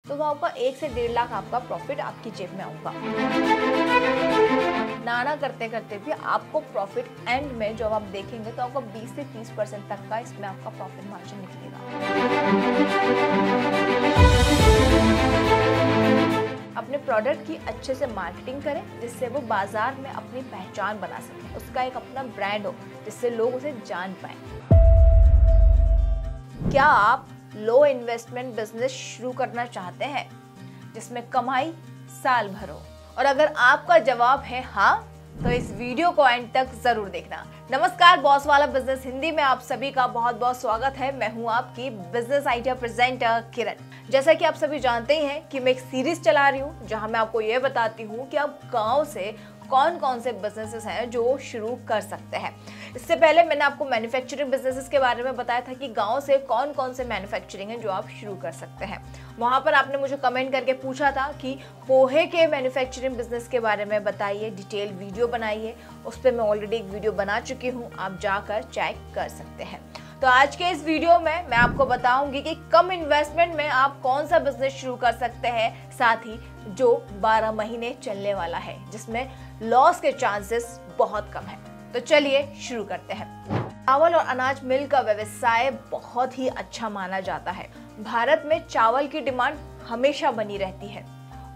तो वो आपका 1 से 1.5 लाख आपका प्रॉफिट आपकी जेब में आऊंगा। नाना करते करते भी आपको प्रॉफिट एंड में जब आप देखेंगे तो आपको 20 से 30% तक का इसमें आपका प्रॉफिट मार्जिन निकलेगा। अपने प्रोडक्ट की अच्छे से मार्केटिंग करें जिससे वो बाजार में अपनी पहचान बना सकें, उसका एक अपना ब्रांड हो जिससे लोग उसे जान पाएं। क्या आप लो इन्वेस्टमेंट बिजनेस शुरू करना चाहते हैं जिसमें कमाई साल भर हो? और अगर आपका जवाब है हाँ, तो इस वीडियो को एंड तक जरूर देखना। नमस्कार, बॉस वाला बिजनेस हिंदी में आप सभी का बहुत बहुत स्वागत है। मैं हूं आपकी बिजनेस आइडिया प्रेजेंटर किरण। जैसा कि आप सभी जानते ही हैं कि मैं एक सीरीज चला रही हूं जहां मैं आपको ये बताती हूं कि आप गांव से कौन कौन से बिजनेसेस हैं जो शुरू कर सकते हैं। इससे पहले मैंने आपको मैन्युफैक्चरिंग बिजनेसेस के बारे में बताया था कि गांव से कौन कौन से मैन्युफैक्चरिंग है जो आप शुरू कर सकते हैं। वहां पर आपने मुझे कमेंट करके पूछा था कि पोहे के मैन्युफैक्चरिंग बिजनेस के बारे में बताइए, डिटेल वीडियो बनाइए। उस पर मैं ऑलरेडी एक वीडियो बना चुकी हूँ, आप जाकर चेक कर सकते हैं। तो आज के इस वीडियो में मैं आपको बताऊंगी कि कम इन्वेस्टमेंट में आप कौन सा बिजनेस शुरू कर सकते हैं, साथ ही जो 12 महीने चलने वाला है, जिसमें लॉस के चांसेस बहुत कम है। तो चलिए शुरू करते हैं। चावल और अनाज मिल का व्यवसाय बहुत ही अच्छा माना जाता है। भारत में चावल की डिमांड हमेशा बनी रहती है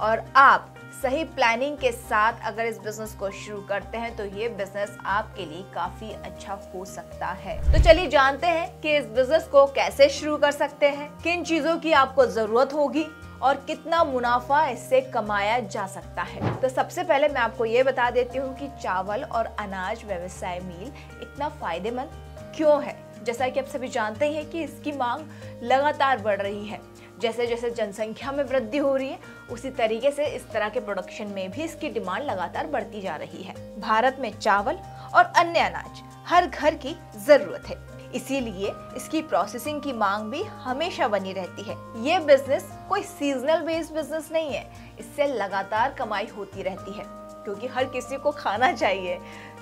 और आप सही प्लानिंग के साथ अगर इस बिजनेस को शुरू करते हैं तो ये बिजनेस आपके लिए काफी अच्छा हो सकता है। तो चलिए जानते हैं कि इस बिजनेस को कैसे शुरू कर सकते हैं, किन चीजों की आपको जरूरत होगी और कितना मुनाफा इससे कमाया जा सकता है। तो सबसे पहले मैं आपको ये बता देती हूँ कि चावल और अनाज व्यवसाय मील इतना फायदेमंद क्यों है। जैसा कि आप सभी जानते हैं कि इसकी मांग लगातार बढ़ रही है। जैसे जैसे जनसंख्या में वृद्धि हो रही है उसी तरीके से इस तरह के प्रोडक्शन में भी इसकी डिमांड लगातार बढ़ती जा रही है। भारत में चावल और अन्य अनाज हर घर की जरूरत है, इसीलिए इसकी प्रोसेसिंग की मांग भी हमेशा बनी रहती है। ये बिजनेस कोई सीजनल बेस्ड बिजनेस नहीं है, इससे लगातार कमाई होती रहती है क्योंकि हर किसी को खाना चाहिए,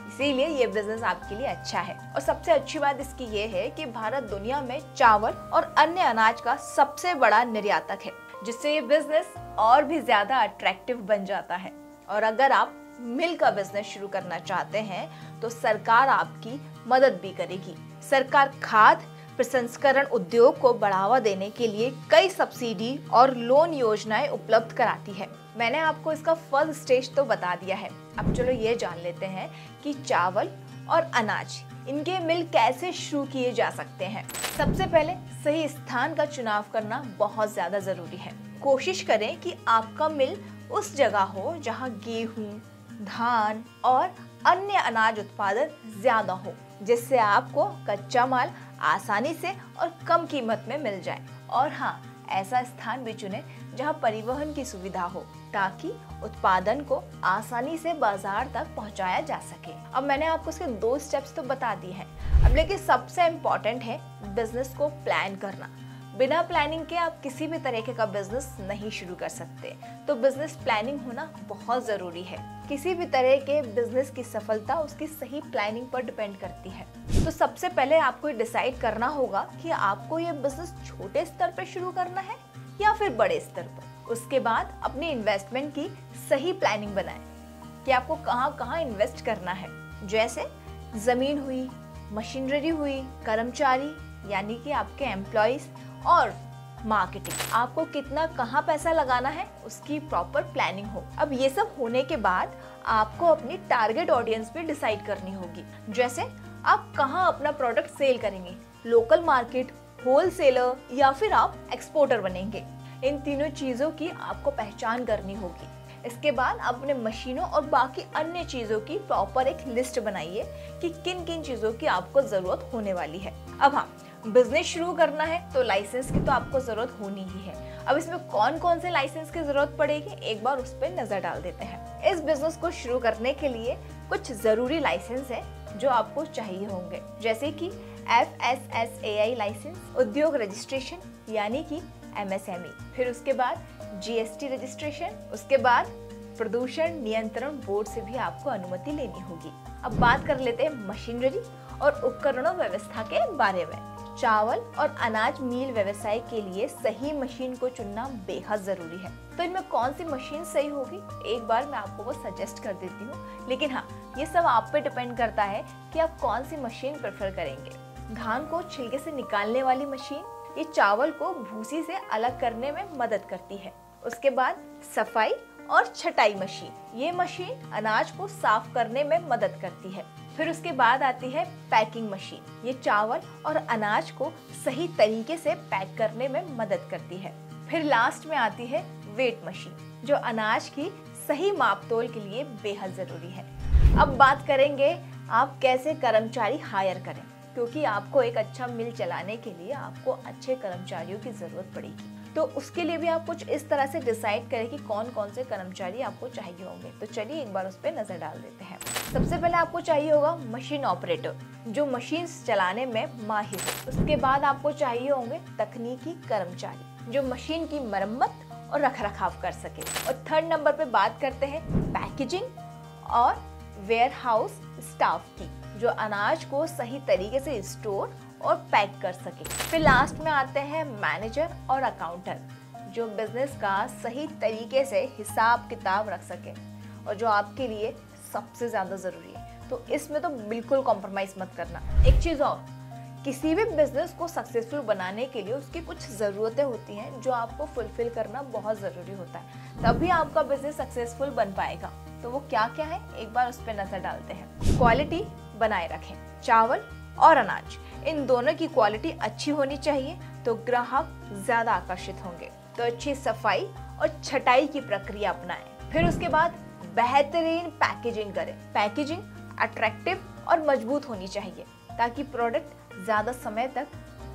इसीलिए ये बिजनेस आपके लिए अच्छा है। और सबसे अच्छी बात इसकी ये है कि भारत दुनिया में चावल और अन्य अनाज का सबसे बड़ा निर्यातक है, जिससे ये बिजनेस और भी ज्यादा अट्रैक्टिव बन जाता है। और अगर आप मिल का बिजनेस शुरू करना चाहते हैं तो सरकार आपकी मदद भी करेगी। सरकार खाद्य प्रसंस्करण उद्योग को बढ़ावा देने के लिए कई सब्सिडी और लोन योजनाएं उपलब्ध कराती है। मैंने आपको इसका फर्स्ट स्टेज तो बता दिया है। अब चलो ये जान लेते हैं कि चावल और अनाज इनके मिल कैसे शुरू किए जा सकते हैं। सबसे पहले सही स्थान का चुनाव करना बहुत ज्यादा जरूरी है। कोशिश करें कि आपका मिल उस जगह हो जहां गेहूं, धान और अन्य अनाज उत्पादन ज्यादा हो, जिससे आपको कच्चा माल आसानी से और कम कीमत में मिल जाए। और हाँ, ऐसा स्थान भी चुनें जहां परिवहन की सुविधा हो ताकि उत्पादन को आसानी से बाजार तक पहुंचाया जा सके। अब मैंने आपको इसके 2 स्टेप्स तो बता दिए हैं। अब लेकिन सबसे इम्पोर्टेंट है बिजनेस को प्लान करना। बिना प्लानिंग के आप किसी भी तरीके का बिजनेस नहीं शुरू कर सकते, तो बिजनेस प्लानिंग होना बहुत जरूरी है। किसी भी तरह के बिजनेस की सफलता उसकी सही प्लानिंग पर डिपेंड करती है। तो सबसे पहले आपको डिसाइड करना होगा कि आपको ये बिजनेस छोटे स्तर पर शुरू करना है या फिर बड़े स्तर पर। उसके बाद अपनी इन्वेस्टमेंट की सही प्लानिंग बनाएं कि आपको कहाँ कहाँ इन्वेस्ट करना है। जैसे जमीन हुई, मशीनरी हुई, कर्मचारी यानी कि आपके एम्प्लॉइज और मार्केटिंग। आपको कितना कहाँ पैसा लगाना है उसकी प्रॉपर प्लानिंग हो। अब ये सब होने के बाद आपको अपनी टारगेट ऑडियंस भी डिसाइड करनी होगी। जैसे आप कहाँ अपना प्रोडक्ट सेल करेंगे, लोकल मार्केट, होलसेलर या फिर आप एक्सपोर्टर बनेंगे। इन तीनों चीजों की आपको पहचान करनी होगी। इसके बाद आप अपने मशीनों और बाकी अन्य चीजों की प्रॉपर एक लिस्ट बनाइए कि किन किन चीजों की आपको जरूरत होने वाली है। अब हाँ, बिजनेस शुरू करना है तो लाइसेंस की तो आपको जरूरत होनी ही है। अब इसमें कौन कौन से लाइसेंस की जरूरत पड़ेगी, एक बार उस पर नजर डाल देते हैं। इस बिजनेस को शुरू करने के लिए कुछ जरूरी लाइसेंस है जो आपको चाहिए होंगे, जैसे कि FSSAI लाइसेंस, उद्योग रजिस्ट्रेशन यानी कि MSME, फिर उसके बाद GST रजिस्ट्रेशन, उसके बाद प्रदूषण नियंत्रण बोर्ड से भी आपको अनुमति लेनी होगी। अब बात कर लेते हैं मशीनरी और उपकरणों व्यवस्था के बारे में। चावल और अनाज मील व्यवसाय के लिए सही मशीन को चुनना बेहद जरूरी है। तो इनमें कौन सी मशीन सही होगी, एक बार मैं आपको वो सजेस्ट कर देती हूँ, लेकिन हाँ, ये सब आप पे डिपेंड करता है कि आप कौन सी मशीन प्रेफर करेंगे। धान को छिलके से निकालने वाली मशीन, ये चावल को भूसी से अलग करने में मदद करती है। उसके बाद सफाई और छटाई मशीन, ये मशीन अनाज को साफ करने में मदद करती है। फिर उसके बाद आती है पैकिंग मशीन, ये चावल और अनाज को सही तरीके से पैक करने में मदद करती है। फिर लास्ट में आती है वेट मशीन, जो अनाज की सही मापतोल के लिए बेहद जरूरी है। अब बात करेंगे आप कैसे कर्मचारी हायर करें, क्योंकि आपको एक अच्छा मिल चलाने के लिए आपको अच्छे कर्मचारियों की जरूरत पड़ेगी। तो उसके लिए भी आप कुछ इस तरह से डिसाइड करें कि कौन कौन से कर्मचारी आपको चाहिए होंगे। तो चलिए एक बार उस पर नजर डाल देते हैं। सबसे पहले आपको चाहिए होगा मशीन ऑपरेटर, जो मशीन चलाने में माहिर हो। उसके बाद आपको चाहिए होंगे तकनीकी कर्मचारी, जो मशीन की मरम्मत और रखरखाव कर सके। और थर्ड नंबर पे बात करते हैं पैकेजिंग और वेयर हाउस स्टाफ की, जो अनाज को सही तरीके से स्टोर और पैक कर सके। फिर लास्ट में आते हैं मैनेजर और अकाउंटेंट, जो बिजनेस का सही तरीके से हिसाब किताब रख सके और जो आपके लिए सबसे ज्यादा जरूरी है। तो इसमें तो बिल्कुल कॉम्प्रोमाइज मत करना। एक चीज और, किसी भी बिजनेस को सक्सेसफुल बनाने के लिए उसकी कुछ ज़रूरतें होती हैं जो आपको फुलफिल करना बहुत ज़रूरी होता है, तभी आपका बिजनेस सक्सेसफुल बन पाएगा। तो वो क्या क्या है, एक बार उस पर नजर डालते हैं। क्वालिटी बनाए रखें, चावल और अनाज इन दोनों की क्वालिटी अच्छी होनी चाहिए, तो ग्राहक ज्यादा आकर्षित होंगे। तो अच्छी सफाई और छटाई की प्रक्रिया अपनाएं। फिर उसके बाद बेहतरीन पैकेजिंग करें। पैकेजिंग अट्रैक्टिव और मजबूत होनी चाहिए, ताकि प्रोडक्ट ज्यादा समय तक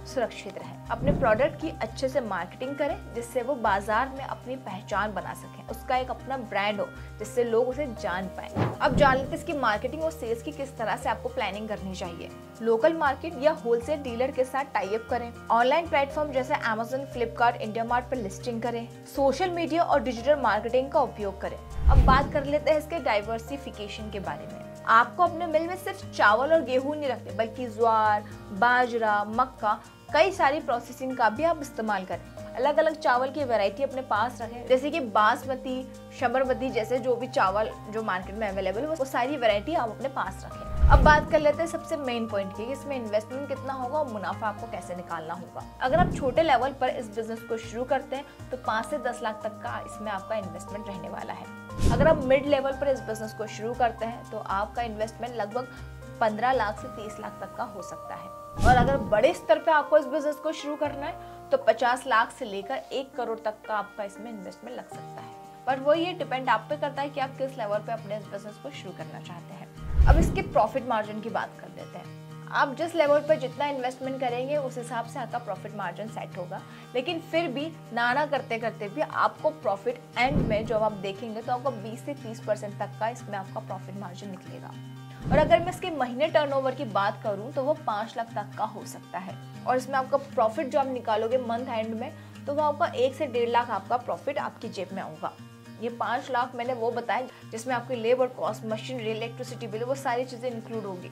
सुरक्षित रहे। अपने प्रोडक्ट की अच्छे से मार्केटिंग करें, जिससे वो बाजार में अपनी पहचान बना सकें, उसका एक अपना ब्रांड हो, जिससे लोग उसे जान पाए। अब जान लेते हैं इसकी मार्केटिंग और सेल्स की किस तरह से आपको प्लानिंग करनी चाहिए। लोकल मार्केट या होलसेल डीलर के साथ टाई अप करें। ऑनलाइन प्लेटफॉर्म जैसे Amazon, फ्लिपकार्ट, इंडिया मार्ट पर लिस्टिंग करें। सोशल मीडिया और डिजिटल मार्केटिंग का उपयोग करें। अब बात कर लेते हैं इसके डाइवर्सिफिकेशन के बारे में। आपको अपने मिल में सिर्फ चावल और गेहूं नहीं रखते, बल्कि ज्वार, बाजरा, मक्का, कई सारी प्रोसेसिंग का भी आप इस्तेमाल करें। अलग अलग चावल की वैरायटी अपने पास रखें, जैसे कि बासमती, शमरवती जैसे जो भी चावल जो मार्केट में अवेलेबल है, वो सारी वैरायटी आप अपने पास रखें। अब बात कर लेते हैं सबसे मेन पॉइंट की, इसमें इन्वेस्टमेंट कितना होगा और मुनाफा आपको कैसे निकालना होगा। अगर आप छोटे लेवल पर इस बिजनेस को शुरू करते हैं तो 5 से 10 लाख तक का इसमें आपका इन्वेस्टमेंट रहने वाला है। अगर आप मिड लेवल पर इस बिजनेस को शुरू करते हैं तो आपका इन्वेस्टमेंट लगभग 15 लाख से 30 लाख तक का हो सकता है। और अगर बड़े स्तर पे आपको इस बिजनेस को शुरू करना है तो 50 लाख से लेकर 1 करोड़ तक का आपका इसमें इन्वेस्टमेंट लग सकता है। पर वो ये डिपेंड आप पे करता है कि आप किस लेवल पे अपने इस बिजनेस को शुरू करना चाहते हैं। अब इसके प्रॉफिट मार्जिन की बात कर लेते हैं। आप जिस लेवल पर जितना इन्वेस्टमेंट करेंगे उस हिसाब से आपका प्रॉफिट मार्जिन सेट होगा, लेकिन फिर भी ना करते करते भी आपको प्रॉफिट एंड में जब आप देखेंगे तो आपको 20 से 30% तक का इसमें आपका प्रॉफिट मार्जिन निकलेगा। और अगर मैं इसके महीने टर्नओवर की बात करूं तो वो 5 लाख तक का हो सकता है। और इसमें आपका प्रॉफिट जो आप निकालोगे मंथ एंड में तो वो आपका 1 से 1.5 लाख आपका प्रॉफिट आपकी जेब में आऊंगा। ये 5 लाख मैंने वो बताया जिसमें आपकी labour cost, machinery, electricity bill, वो सारी चीजें इंक्लूड होगी,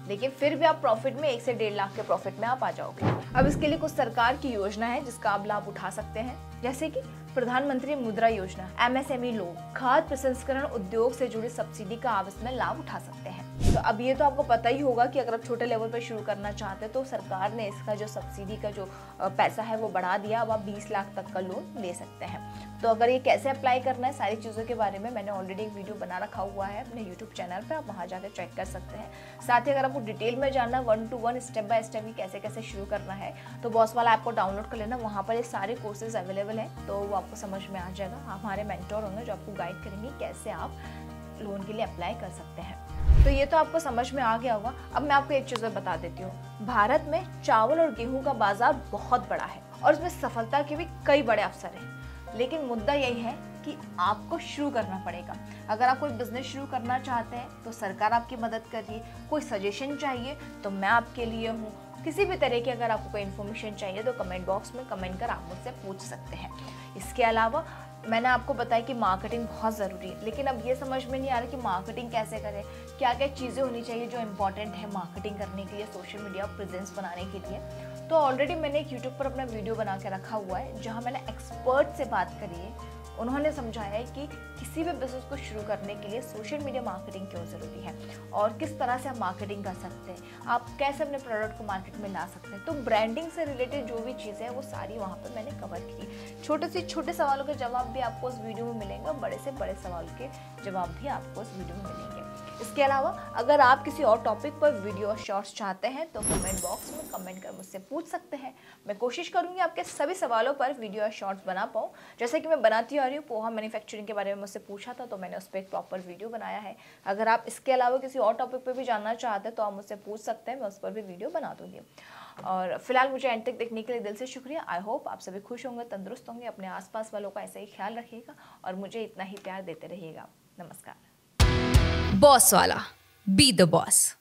लेकिन फिर भी आप प्रॉफिट में 1 से 1.5 लाख के प्रॉफिट में आप आ जाओगे। अब इसके लिए कुछ सरकार की योजना है जिसका आप लाभ उठा सकते हैं, जैसे कि प्रधानमंत्री मुद्रा योजना, MSME लोन, खाद्य प्रसंस्करण उद्योग से जुड़ी सब्सिडी का आप इसमें लाभ उठा सकते हैं। तो अब ये तो आपको पता ही होगा कि अगर आप छोटे लेवल पर शुरू करना चाहते हैं तो सरकार ने इसका जो सब्सिडी का जो पैसा है वो बढ़ा दिया। अब आप 20 लाख तक का लोन ले सकते हैं। तो अगर ये कैसे अप्लाई करना है, सारी चीज़ों के बारे में मैंने ऑलरेडी एक वीडियो बना रखा हुआ है अपने यूट्यूब चैनल पर, आप वहाँ जाकर चेक कर सकते हैं। साथ ही अगर आपको डिटेल में जानना 1 to 1 स्टेप बाय स्टेप कैसे कैसे शुरू करना है तो बॉस वाला ऐप को डाउनलोड कर लेना, वहाँ पर ये सारे कोर्सेज अवेलेबल हैं, तो वो आपको समझ में आ जाएगा। हमारे मेंटोर होंगे जो आपको गाइड करेंगे कैसे आप लोन के लिए अप्लाई कर सकते हैं। तो ये तो आपको समझ में आ गया होगा। अब मैं आपको एक चीज़ और बता देती हूँ, भारत में चावल और गेहूं का बाजार बहुत बड़ा है और इसमें सफलता के भी कई बड़े अवसर हैं, लेकिन मुद्दा यही है कि आपको शुरू करना पड़ेगा। अगर आप कोई बिजनेस शुरू करना चाहते हैं तो सरकार आपकी मदद कर रही है, कोई सजेशन चाहिए तो मैं आपके लिए हूँ। किसी भी तरह की अगर आपको कोई इन्फॉर्मेशन चाहिए तो कमेंट बॉक्स में कमेंट कर आप मुझसे पूछ सकते हैं। इसके अलावा मैंने आपको बताया कि मार्केटिंग बहुत ज़रूरी है, लेकिन अब ये समझ में नहीं आ रहा कि मार्केटिंग कैसे करें, क्या क्या चीज़ें होनी चाहिए जो इम्पोर्टेंट है मार्केटिंग करने के लिए, सोशल मीडिया प्रेजेंस बनाने के लिए। तो ऑलरेडी मैंने एक यूट्यूब पर अपना वीडियो बना के रखा हुआ है जहाँ मैंने एक्सपर्ट से बात करी है। उन्होंने समझाया है कि किसी भी बिजनेस को शुरू करने के लिए सोशल मीडिया मार्केटिंग क्यों ज़रूरी है और किस तरह से आप मार्केटिंग कर सकते हैं, आप कैसे अपने प्रोडक्ट को मार्केट में ला सकते हैं। तो ब्रांडिंग से रिलेटेड जो भी चीज़ें हैं वो सारी वहाँ पर मैंने कवर की। छोटे से छोटे सवालों के जवाब भी आपको उस वीडियो में मिलेंगे और बड़े से बड़े सवाल के जवाब भी आपको उस वीडियो में मिलेंगे। इसके अलावा अगर आप किसी और टॉपिक पर वीडियो और शॉर्ट्स चाहते हैं तो कमेंट बॉक्स में कमेंट कर मुझसे पूछ सकते हैं। मैं कोशिश करूँगी आपके सभी सवालों पर वीडियो और शॉर्ट्स बना पाऊँ। जैसे कि मैं बनाती आ रही हूँ, पोहा मैन्युफैक्चरिंग के बारे में मुझसे पूछा था तो मैंने उस पर एक प्रॉपर वीडियो बनाया है। अगर आप इसके अलावा किसी और टॉपिक पर भी जानना चाहते हैं तो आप मुझसे पूछ सकते हैं, मैं उस पर भी वीडियो बना दूँगी। और फिलहाल मुझे एंड तक देखने के लिए दिल से शुक्रिया। आई होप आप सभी खुश होंगे, तंदुरुस्त होंगे, अपने आसपास वालों का ऐसे ही ख्याल रखिएगा और मुझे इतना ही प्यार देते रहिएगा। नमस्कार। बॉस वाला, बी द बॉस।